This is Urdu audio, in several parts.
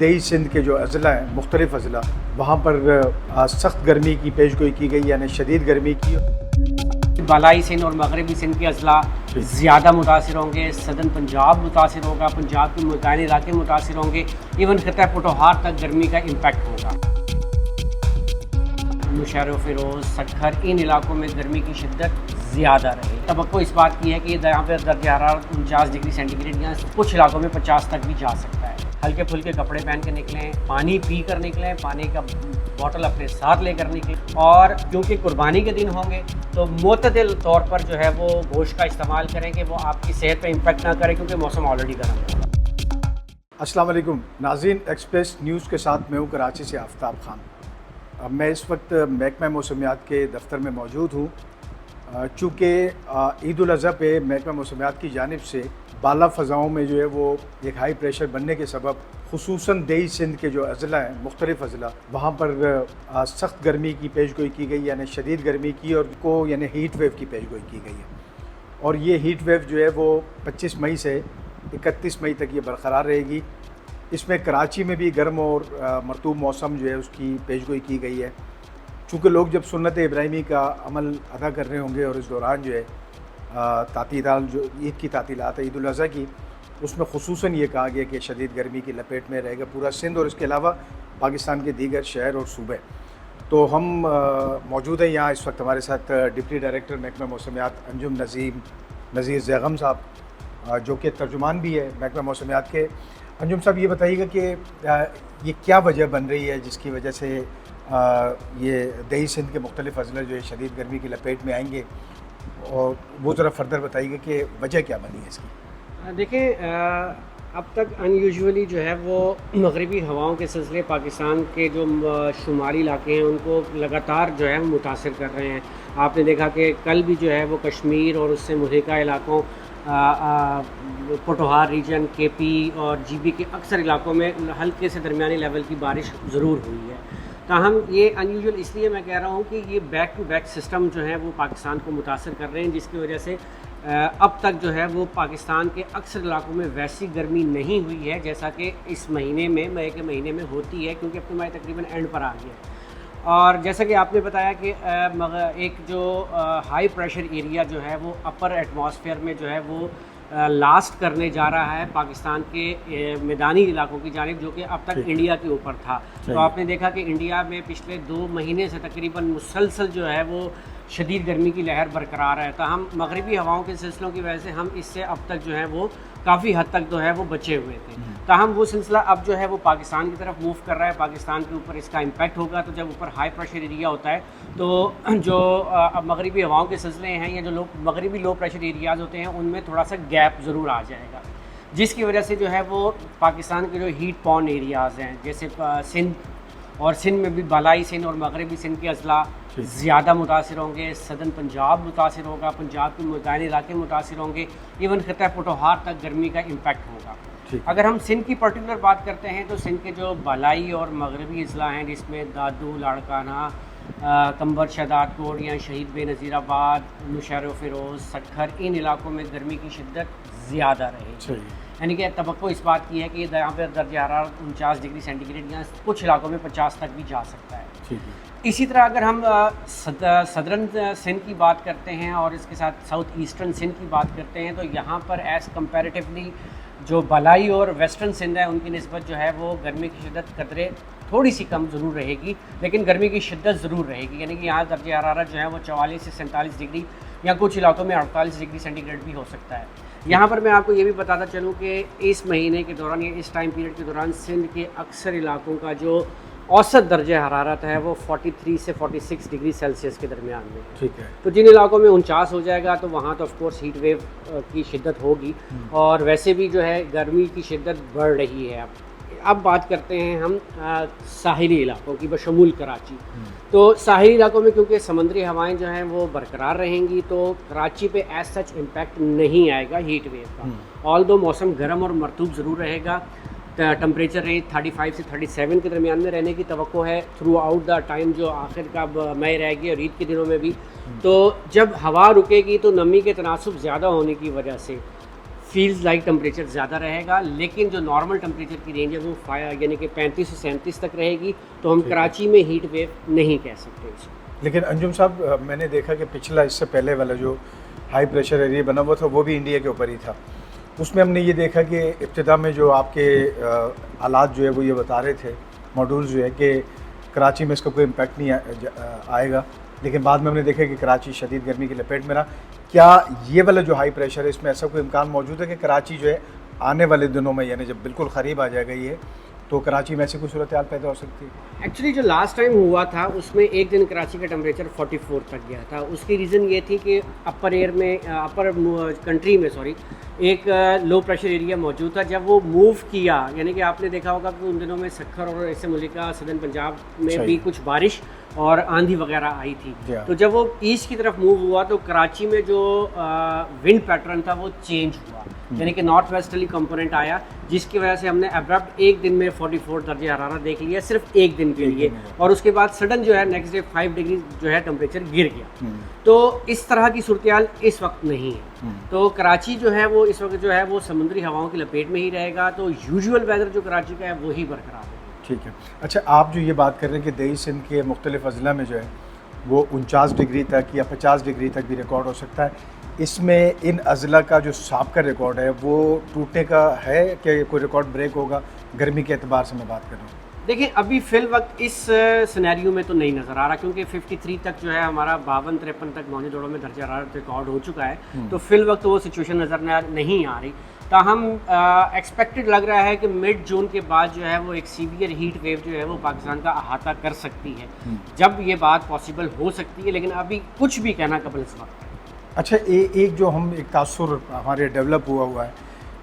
دیہی سندھ کے جو اضلاع ہیں مختلف اضلاع وہاں پر سخت گرمی کی پیشگوئی کی گئی، یعنی شدید گرمی کی۔ بالائی سندھ اور مغربی سندھ کے اضلاع زیادہ متاثر ہوں گے، صدرن پنجاب متاثر ہوگا، پنجاب کے متعین علاقے متاثر ہوں گے، ایون خطہ پٹوہار تک گرمی کا امپیکٹ ہوگا۔ نوشہر و فیروز، سکھر، ان علاقوں میں گرمی کی شدت زیادہ رہے گی۔ توقع اس بات کی ہے کہ یہاں پہ درجہ حرارت 49 ڈگری سینٹی گریڈ یا کچھ علاقوں میں 50 تک بھی جا سکتا ہے۔ ہلکے پھلکے کپڑے پہن کے نکلیں، پانی پی کر نکلیں، پانی کا بوٹل اپنے ساتھ لے کر نکلیں، اور کیونکہ قربانی کے دن ہوں گے تو معتدل طور پر جو ہے وہ گوشت کا استعمال کریں کہ وہ آپ کی صحت پہ امپیکٹ نہ کرے، کیونکہ موسم آلریڈی گرم ہے۔ السلام علیکم ناظرین، ایکسپریس نیوز کے ساتھ میں ہوں کراچی سے آفتاب خان۔ میں اس وقت محکمہ موسمیات کے دفتر میں موجود ہوں، چونکہ عید الاضحیٰ پہ محکمہ موسمیات کی جانب سے بالا فضاؤں میں جو ہے وہ ایک ہائی پریشر بننے کے سبب خصوصاً دیہی سندھ کے جو اضلاع ہیں مختلف اضلاع وہاں پر سخت گرمی کی پیشگوئی کی گئی، یعنی شدید گرمی کی، اور یعنی ہیٹ ویو کی پیشگوئی کی گئی ہے۔ اور یہ ہیٹ ویو جو ہے وہ 25 مئی سے 31 مئی تک یہ برقرار رہے گی۔ اس میں کراچی میں بھی گرم اور مرطوب موسم جو ہے اس کی پیشگوئی کی گئی ہے۔ چونکہ لوگ جب سنت ابراہیمی کا عمل ادا کر رہے ہوں گے اور اس دوران جو ہے تعطیلات، جو عید کی تعطیلات ہے عید الاضحیٰ کی، اس میں خصوصاً یہ کہا گیا کہ شدید گرمی کی لپیٹ میں رہے گا پورا سندھ اور اس کے علاوہ پاکستان کے دیگر شہر اور صوبے۔ تو ہم موجود ہیں یہاں اس وقت، ہمارے ساتھ ڈپٹی ڈائریکٹر محکمہ موسمیات انجم نذیر زیغم صاحب، جو کہ ترجمان بھی ہے محکمہ موسمیات کے۔ انجم صاحب، یہ بتائیے گا کہ یہ کیا وجہ بن رہی ہے جس کی وجہ سے یہ دیہی سندھ کے مختلف اضلاع جو ہے شدید گرمی کی لپیٹ میں آئیں گے، اور وہ ذرا فردر بتائیے گا کہ وجہ کیا بنی ہے اس کی؟ دیکھیں، اب تک ان یوزولی جو ہے وہ مغربی ہواؤں کے سلسلے پاکستان کے جو شمالی علاقے ہیں ان کو لگاتار جو ہے متاثر کر رہے ہیں۔ آپ نے دیکھا کہ کل بھی جو ہے وہ کشمیر اور اس سے ملحقہ علاقوں پٹوہار ریجن، کے پی اور جی بی کے اکثر علاقوں میں ہلکے سے درمیانی لیول کی بارش ضرور ہوئی ہے۔ تاہم یہ ان یوزول اس لیے میں کہہ رہا ہوں کہ یہ بیک ٹو بیک سسٹم جو ہے وہ پاکستان کو متاثر کر رہے ہیں، جس کی وجہ سے اب تک جو ہے وہ پاکستان کے اکثر علاقوں میں ویسی گرمی نہیں ہوئی ہے جیسا کہ اس مہینے میں، مئی کے مہینے میں ہوتی ہے، کیونکہ اب تو مئی تقریباً اینڈ پر آ گیا ہے۔ اور جیسا کہ آپ نے بتایا کہ ایک جو ہائی پریشر ایریا جو ہے وہ اپر ایٹماسفیئر میں جو ہے وہ لاسٹ کرنے جا رہا ہے پاکستان کے میدانی علاقوں کی جانب، جو کہ اب تک انڈیا کے اوپر تھا۔ تو آپ نے دیکھا کہ انڈیا میں پچھلے 2 مہینے سے تقریباً مسلسل جو ہے وہ شدید گرمی کی لہر برقرار ہے۔ تاہم مغربی ہواؤں کے سلسلوں کی وجہ سے ہم اس سے اب تک جو ہے وہ کافی حد تک جو ہے وہ بچے ہوئے تھے۔ تاہم وہ سلسلہ اب جو ہے وہ پاکستان کی طرف موو کر رہا ہے، پاکستان کے اوپر اس کا امپیکٹ ہوگا۔ تو جب اوپر ہائی پریشر ایریا ہوتا ہے تو جو مغربی ہواؤں کے سلسلے ہیں یا جو مغربی لو پریشر ایریاز ہوتے ہیں ان میں تھوڑا سا گیپ ضرور آ جائے گا، جس کی وجہ سے جو ہے وہ پاکستان کے جو ہیٹ پون ایریاز ہیں جیسے سندھ، اور سندھ میں بھی بالائی سندھ اور مغربی سندھ کے اضلاع زیادہ متاثر ہوں گے، صدرن پنجاب متاثر ہوگا، پنجاب کے متعین علاقے متاثر ہوں گے، ایون خطہ پٹوہار تک گرمی کا امپیکٹ ہوگا۔ اگر ہم سندھ کی پرٹیکولر بات کرتے ہیں تو سندھ کے جو بالائی اور مغربی اضلاع ہیں جس میں دادو، لاڑکانہ، کمبر، شہداد کوٹ یا شہید بے نظیر آباد، نوشہر و فیروز، سکھر، ان علاقوں میں گرمی کی شدت زیادہ رہے گی۔ یعنی کہ توقع اس بات کی ہے کہ یہاں پہ درجہ حرارت 49 ڈگری سینٹی گریڈ یا کچھ علاقوں میں 50 تک بھی جا سکتا ہے۔ اسی طرح اگر ہم صدرن سندھ کی بات کرتے ہیں اور اس کے ساتھ ساؤتھ ایسٹرن سندھ کی بات کرتے ہیں تو یہاں پر ایز کمپیریٹیولی جو بالائی اور ویسٹرن سندھ ہے ان کی نسبت جو ہے وہ گرمی کی شدت قدرے تھوڑی سی کم ضرور رہے گی، لیکن گرمی کی شدت ضرور رہے گی۔ یعنی کہ یہاں درجہ حرارت جو ہے وہ 44 سے 47 ڈگری یا کچھ علاقوں میں 48 ڈگری سینٹی گریڈ بھی ہو سکتا ہے۔ یہاں پر میں آپ کو یہ بھی بتاتا چلوں کہ اس مہینے کے دوران یا اس ٹائم پیریڈ کے دوران سندھ کے اکثر علاقوں کا جو اوسط درجہ حرارت ہے وہ 43 سے 46 ڈگری سیلسیس کے درمیان میں ہے۔ ٹھیک ہے، تو جن علاقوں میں 49 ہو جائے گا تو وہاں تو آف کورس ہیٹ ویو کی شدت ہوگی، اور ویسے بھی جو ہے گرمی کی شدت بڑھ رہی ہے۔ اب بات کرتے ہیں ہم ساحلی علاقوں کی بشمول کراچی۔ تو ساحلی علاقوں میں کیونکہ سمندری ہوائیں جو ہیں وہ برقرار رہیں گی تو کراچی پہ ایز سچ امپیکٹ نہیں آئے گا ہیٹ ویو کا، آلدو موسم گرم اور مرطوب ضرور رہے گا۔ ٹمپریچر رینج 35 سے 37 کے درمیان میں رہنے کی توقع ہے تھرو آؤٹ دا ٹائم، جو آخر کا مئی رہ گی اور عید کے دنوں میں بھی۔ تو جب ہوا رکے گی تو نمی کے تناسب زیادہ ہونے کی وجہ سے فیلز لائک ٹمپریچر زیادہ رہے گا، لیکن جو نارمل ٹمپریچر کی رینج ہے وہ یعنی کہ 35 سے 37 تک رہے گی، تو ہم کراچی میں ہیٹ ویو نہیں کہہ سکتے اس کو۔ لیکن انجم صاحب میں نے دیکھا کہ پچھلا اس سے پہلے والا جو ہائی پریشر ایریا بنا ہوا تھا وہ بھی انڈیا کے اوپر ہی تھا، اس میں ہم نے یہ دیکھا کہ ابتدا میں جو آپ کے آلات جو ہے وہ یہ بتا رہے تھے، ماڈولز جو ہے کہ کراچی میں اس کا کوئی امپیکٹ نہیں آئے گا، لیکن بعد میں ہم نے دیکھا کہ کراچی شدید گرمی کی لپیٹ میں رہا۔ کیا یہ والا جو ہائی پریشر ہے اس میں ایسا کوئی امکان موجود ہے کہ کراچی جو ہے آنے والے دنوں میں، یعنی جب بالکل قریب آ جائے گا یہ، تو کراچی میں ایسی کوئی صورتحال پیدا ہو سکتی ہے؟ ایکچولی جو لاسٹ ٹائم ہوا تھا اس میں ایک دن کراچی کا ٹمپریچر 44 تک گیا تھا۔ اس کی ریزن یہ تھی کہ اپر کنٹری میں ایک لو پریشر ایریا موجود تھا۔ جب وہ موو کیا، یعنی کہ آپ نے دیکھا ہوگا کہ ان دنوں میں سکھر اور ایسے ملکہ سدرن پنجاب میں بھی کچھ بارش اور آندھی وغیرہ آئی تھی، تو جب وہ ایسٹ کی طرف موو ہوا تو کراچی میں جو ونڈ پیٹرن تھا وہ چینج ہوا، یعنی کہ نارتھ ویسٹرلی کمپوننٹ آیا، جس کی وجہ سے ہم نے ابرپٹ ایک دن میں 44 درجہ حرارت دیکھ لیا صرف ایک دن کے لیے، اور اس کے بعد سڈن جو ہے نیکسٹ ڈے 5 ڈگری جو ہے ٹمپریچر گر گیا۔ تو اس طرح کی صورتحال اس وقت نہیں ہے، تو کراچی جو ہے وہ اس وقت جو ہے وہ سمندری ہواؤں کی لپیٹ میں ہی رہے گا، تو یوزول ویدر جو کراچی کا ہے وہی برقرار ہے۔ ٹھیک ہے۔ اچھا، آپ جو یہ بات کر رہے ہیں کہ دیہی سندھ کے مختلف اضلاع میں جو ہے وہ 49 ڈگری تک یا 50 ڈگری تک بھی ریکارڈ ہو سکتا ہے، اس میں ان اضلاع کا جو سابقہ ریکارڈ ہے وہ ٹوٹنے کا ہے کہ کوئی ریکارڈ بریک ہوگا؟ گرمی کے اعتبار سے میں بات کر رہا ہوں۔ دیکھیں ابھی فی الوقت اس سینیریو میں تو نہیں نظر آ رہا، کیونکہ 53 تک جو ہے ہمارا 52-53 تک موجود دوڑوں میں درجہ حرارت ریکارڈ ہو چکا ہے، تو فی الوقت وہ سچویشن نظر نہیں آ رہی۔ تاہم ایکسپیکٹڈ لگ رہا ہے کہ مڈ جون کے بعد جو ہے وہ ایک سیویئر ہیٹ ویو جو ہے وہ پاکستان کا احاطہ کر سکتی ہے، جب یہ بات پاسبل ہو سکتی ہے، لیکن ابھی کچھ بھی کہنا قبل اس وقت۔ اچھا، ایک جو ہم ایک تاثر ہمارے ڈیولپ ہوا ہے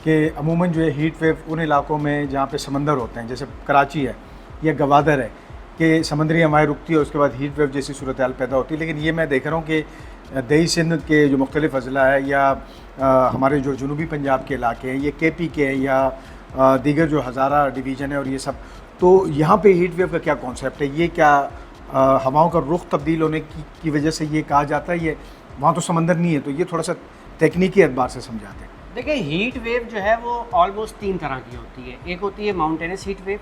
کہ عموماً جو ہے ہیٹ ویو ان علاقوں میں جہاں پہ سمندر ہوتے ہیں، جیسے کراچی ہے یا گوادر ہے، کہ سمندری ہوائیں رکتی ہے، اس کے بعد ہیٹ ویو جیسی صورتحال پیدا ہوتی ہے، لیکن یہ میں دیکھ رہا ہوں کہ دیہی سندھ کے جو مختلف اضلاع ہے یا ہمارے جو جنوبی پنجاب کے علاقے ہیں، یہ کے پی کے یا دیگر جو ہزارہ ڈویژن ہے اور یہ سب، تو یہاں پہ ہیٹ ویو کا کیا کانسیپٹ ہے؟ یہ کیا ہواؤں کا رخ تبدیل ہونے کی وجہ سے یہ کہا جاتا ہے؟ یہ وہاں تو سمندر نہیں ہے، تو یہ تھوڑا سا تکنیکی اعتبار سے سمجھاتے ہیں۔ دیکھیں ہیٹ ویو جو ہے وہ آلموسٹ 3 طرح کی ہوتی ہے۔ ایک ہوتی ہے ماؤنٹینس ہیٹ ویو،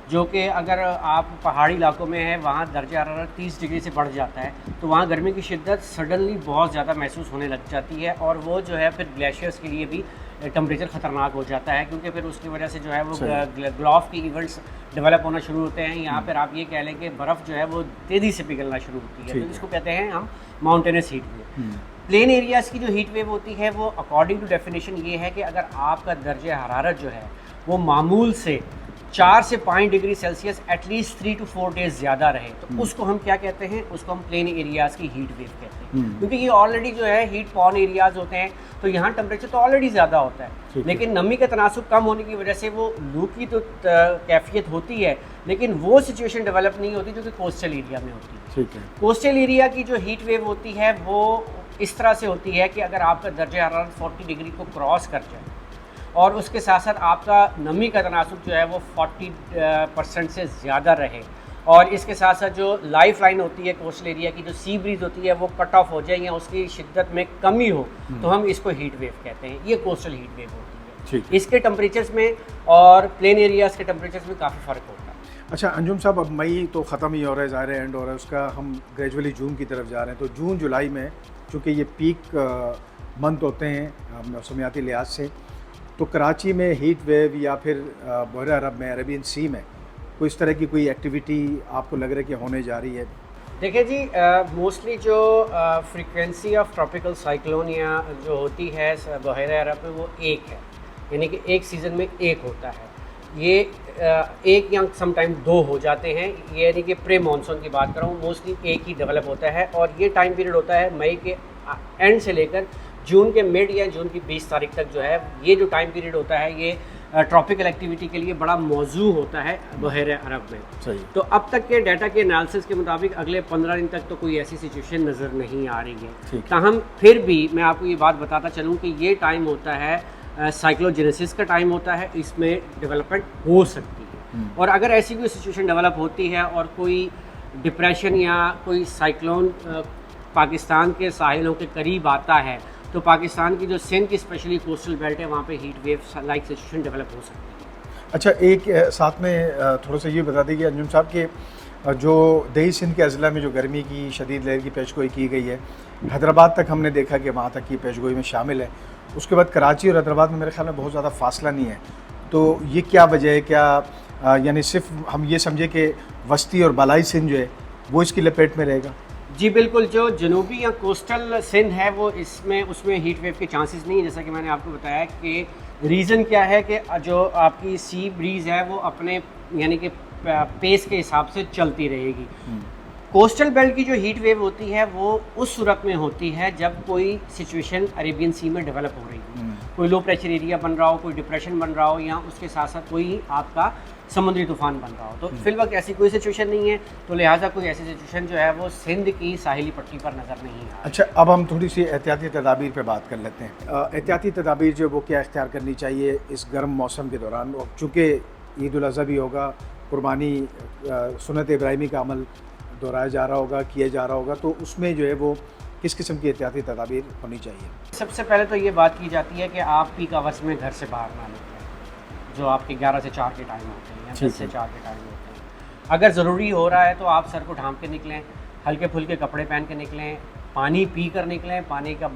جو کہ اگر آپ پہاڑی علاقوں میں ہیں وہاں درجہ حرارت 30 ڈگری سے بڑھ جاتا ہے، تو وہاں گرمی کی شدت سڈنلی بہت زیادہ محسوس ہونے لگ جاتی ہے، اور وہ جو ہے پھر گلیشیئرس کے لیے بھی ٹمپریچر خطرناک ہو جاتا ہے، کیونکہ پھر اس کی وجہ سے جو ہے وہ گلاف کی ایونٹس ڈیولپ ہونا شروع ہوتے ہیں، یہاں پر آپ یہ کہہ لیں کہ برف جو ہے وہ تیزی سے پگھلنا شروع ہوتی ہے، تو اس کو کہتے ہیں ہم mountains heat wave. Plain areas کی جو ہیٹ ویو ہوتی ہے وہ اکارڈنگ ٹو ڈیفینیشن یہ ہے کہ اگر آپ کا درجہ حرارت جو ہے وہ معمول سے 4 سے 5 degree Celsius at least 3 to 4 days زیادہ رہے، تو اس کو ہم کیا کہتے ہیں؟ اس کو ہم پلین ایریاز کی ہیٹ ویو کہتے ہیں، کیونکہ یہ آلریڈی جو ہے ہیٹ پون ایریاز ہوتے ہیں، تو یہاں ٹمپریچر تو آلریڈی زیادہ ہوتا ہے، لیکن نمی کا تناسب کم ہونے کی وجہ سے وہ لو کی تو کیفیت ہوتی ہے، لیکن وہ سچویشن ڈیولپ نہیں ہوتی جو کہ کوسٹل ایریا میں ہوتی ہے۔ کوسٹل ایریا کی جو ہیٹ ویو ہوتی ہے وہ اس طرح سے ہوتی ہے کہ اگر آپ کا درجہ حرارت 40 ڈگری کو کراس کر جائے اور اس کے ساتھ ساتھ آپ کا نمی کا تناسب جو ہے وہ 40% سے زیادہ رہے، اور اس کے ساتھ ساتھ جو لائف لائن ہوتی ہے کوسٹل ایریا کی، جو سی بریز ہوتی ہے وہ کٹ آف ہو جائے یا اس کی شدت میں کمی ہو، تو ہم اس کو ہیٹ ویو کہتے ہیں۔ یہ کوسٹل ہیٹ ویو ہوتی ہے۔ اس کے ٹمپریچرز میں اور پلین ایریاز کے ٹمپریچرز میں کافی فرق ہوتا ہے۔ اچھا انجم صاحب، اب مئی تو ختم ہی ہو رہا ہے، ظاہر ہے اینڈ ہو رہا ہے اس کا، ہم گریجولی جون کی طرف جا رہے ہیں، تو جون جولائی میں چونکہ یہ پیک منتھ ہوتے ہیں موسمیاتی لحاظ سے، تو کراچی میں ہیٹ ویو یا پھر بحر عرب میں، عربین سی میں کوئی اس طرح کی کوئی ایکٹیویٹی آپ کو لگ رہا ہے کہ ہونے جا رہی ہے؟ دیکھیں جی، موسٹلی جو فریکوینسی آف ٹراپیکل سائیکلون یا جو ہوتی ہے بحیرہ عرب میں وہ ایک ہے، یعنی کہ ایک سیزن میں ایک ہوتا ہے، یہ ایک یا سم ٹائم 2 ہو جاتے ہیں، یعنی کہ پری مانسون کی بات کر رہا ہوں، موسٹلی ایک ہی ڈیولپ ہوتا ہے، اور یہ ٹائم پیریڈ ہوتا ہے مئی کے اینڈ سے لے کر جون کے مڈ یا جون کی 20 تاریخ تک جو ہے یہ جو ٹائم پیریڈ ہوتا ہے یہ ٹراپیکل ایکٹیویٹی کے لیے بڑا موزوں ہوتا ہے بحیرہ عرب میں۔ صحیح۔ تو اب تک کے ڈیٹا کے انالیسس کے مطابق اگلے 15 دن تک تو کوئی ایسی سچویشن نظر نہیں آ رہی ہے، تاہم پھر بھی میں آپ کو یہ بات بتاتا چلوں کہ یہ ٹائم ہوتا ہے سائیکلوجینیسس کا ٹائم ہوتا ہے، اس میں ڈیولپمنٹ ہو سکتی ہے، اور اگر ایسی کوئی سچویشن ڈیولپ ہوتی ہے اور کوئی ڈپریشن یا کوئی سائیکلون پاکستان کے ساحلوں کے قریب آتا ہے، تو پاکستان کی جو سندھ کی اسپیشلی کوسٹل بیلٹ ہے وہاں پہ heat wave like situation develop ہو سکتی ہے. اچھا ایک ساتھ میں تھوڑا سا یہ بتا دیجیے انجم صاحب کہ جو دیہی سندھ کے اضلاع میں جو گرمی کی شدید لہر کی پیشگوئی کی گئی ہے، حیدرآباد تک ہم نے دیکھا کہ وہاں تک کی پیشگوئی میں شامل ہے. اس کے بعد کراچی اور حیدرآباد میں میرے خیال میں بہت زیادہ فاصلہ نہیں ہے. تو یہ کیا وجہ ہے؟ کیا یعنی صرف ہم یہ سمجھے کہ وسطی اور بالائی سندھ جو ہے وہ اس کی لپیٹ میں رہے گا؟ جی بالکل، جو جنوبی یا کوسٹل سندھ ہے وہ اس میں ہیٹ ویو کے چانسز نہیں ہیں. جیسا کہ میں نے آپ کو بتایا کہ ریزن کیا ہے کہ جو آپ کی سی بریز ہے وہ اپنے یعنی کہ پیس کے حساب سے چلتی رہے گی. کوسٹل بیلٹ کی جو ہیٹ ویو ہوتی ہے وہ اس صورت میں ہوتی ہے جب کوئی سچویشن عربین سی میں ڈیولپ ہو رہی ہے، کوئی لو پریشر ایریا بن رہا ہو، کوئی ڈپریشن بن رہا ہو، یا اس کے ساتھ ساتھ کوئی آپ کا سمندری طوفان بن رہا ہو. تو فی الوقت ایسی کوئی سچویشن نہیں ہے، تو لہٰذا کوئی ایسی سچویشن جو ہے وہ سندھ کی ساحلی پٹی پر نظر نہیں آ رہی. اچھا اب ہم تھوڑی سی احتیاطی تدابیر پہ بات کر لیتے ہیں. احتیاطی تدابیر جو وہ کیا اختیار کرنی چاہیے اس گرم موسم کے دوران؟ چونکہ عید الاضحیٰ بھی ہوگا، قربانی سنت ابراہیمی کا عمل دہرایا جا رہا ہوگا، کیا جا رہا ہوگا، تو اس میں جو ہے وہ کس قسم کی احتیاطی تدابیر ہونی چاہیے؟ سب سے پہلے تو یہ بات کی جاتی ہے کہ آپ پیک آورس میں گھر سے باہر نہ نکلیں، جو آپ کے 11 سے 4 کے ٹائم ہوتے ہیں یا 10 سے 4 کے ٹائم ہوتے ہیں. اگر ضروری ہو رہا ہے تو آپ سر کو ڈھانپ کے نکلیں، ہلکے پھلکے کپڑے پہن کے نکلیں، پانی پی کر نکلیں، پانی کا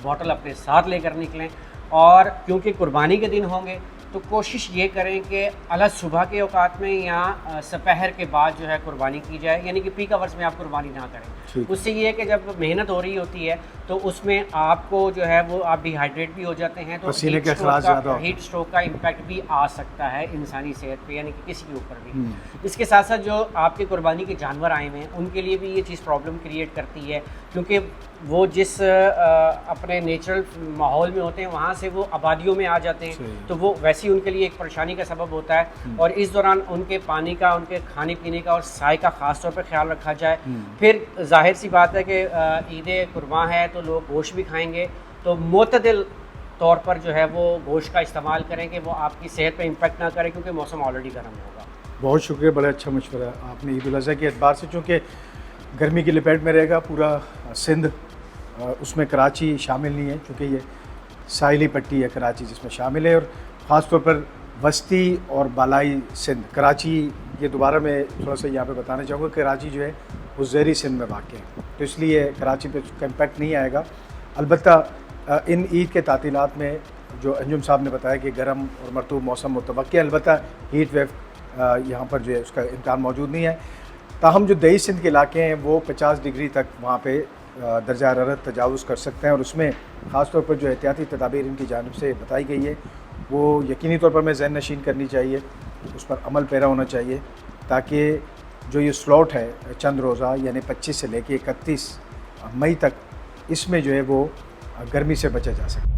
بوٹل اپنے ساتھ لے کر نکلیں. اور کیونکہ قربانی کے دن ہوں گے تو کوشش یہ کریں کہ الگ صبح کے اوقات میں یا سپہر کے بعد جو ہے قربانی کی جائے، یعنی کہ پیک آورس میں آپ قربانی نہ کریں. اس سے یہ ہے کہ جب محنت ہو رہی ہوتی ہے تو اس میں آپ کو جو ہے وہ آپ ڈی ہائیڈریٹ بھی ہو جاتے ہیں، تو ہیٹ اسٹروک کا امپیکٹ بھی آ سکتا ہے انسانی صحت پہ، یعنی کہ کسی کے اوپر بھی. اس کے ساتھ ساتھ جو آپ کے قربانی کے جانور آئے ہوئے ہیں ان کے لیے بھی یہ چیز پرابلم کریٹ کرتی ہے، کیونکہ وہ جس اپنے نیچرل ماحول میں ہوتے ہیں وہاں سے وہ آبادیوں میں آ جاتے ہیں، تو وہ ویسے ہی ان کے لیے ایک پریشانی کا سبب ہوتا ہے. اور اس دوران ان کے پانی کا، ان کے کھانے پینے کا اور سائے کا خاص طور پہ خیال رکھا جائے. پھر ظاہر سی بات ہے کہ عید قرباں ہے تو لوگ گوشت بھی کھائیں گے، تو معتدل طور پر جو ہے وہ گوشت کا استعمال کریں کہ وہ آپ کی صحت پہ امپیکٹ نہ کرے، کیونکہ موسم آلریڈی گرم ہوگا. بہت شکریہ، بڑا اچھا مشورہ آپ نے عید الاضحیٰ کے اعتبار سے. چونکہ گرمی کی لپیٹ میں رہے گا پورا سندھ، اس میں کراچی شامل نہیں ہے چونکہ یہ ساحلی پٹی ہے کراچی جس میں شامل ہے، اور خاص طور پر وسطی اور بالائی سندھ. کراچی یہ دوبارہ میں تھوڑا سا یہاں پہ بتانا چاہوں گا، کراچی جو ہے وہ زیری سندھ میں واقع ہے، تو اس لیے کراچی پہ اس کا امپیکٹ نہیں آئے گا. البتہ ان عید کے تعطیلات میں جو انجم صاحب نے بتایا کہ گرم اور مرطوب موسم متوقع ہے، البتہ ہیٹ ویو یہاں پر جو ہے اس کا امکان موجود نہیں ہے. تاہم جو دیہی سندھ کے علاقے ہیں وہ 50 ڈگری تک وہاں پہ درجہ حرارت تجاوز کر سکتے ہیں، اور اس میں خاص طور پر جو احتیاطی تدابیر ان کی جانب سے بتائی گئی ہے وہ یقینی طور پر میں ذہن نشین کرنی چاہیے، اس پر عمل پیرا ہونا چاہیے، تاکہ جو یہ سلاٹ ہے چند روزہ یعنی 25 سے لے کے 31 مئی تک، اس میں جو ہے وہ گرمی سے بچا جا سکے.